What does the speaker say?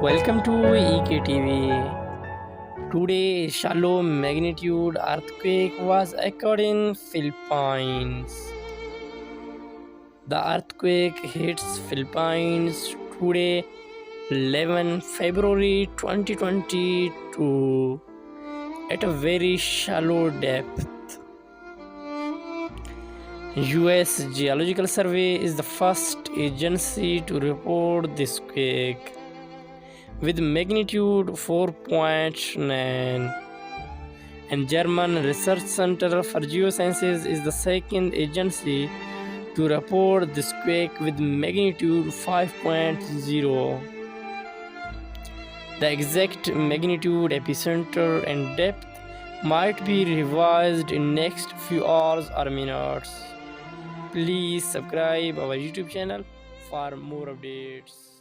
Welcome to EKTV. Today, shallow magnitude earthquake was occurred in Philippines. The earthquake hits Philippines today, 11 February 2022, at a very shallow depth. US Geological Survey is the first agency to report this quake, with magnitude 4.9, and German Research Center for Geosciences is the second agency to report this quake with magnitude 5.0. The exact magnitude, epicenter, and depth might be revised in next few hours or minutes. Please subscribe our YouTube channel for more updates.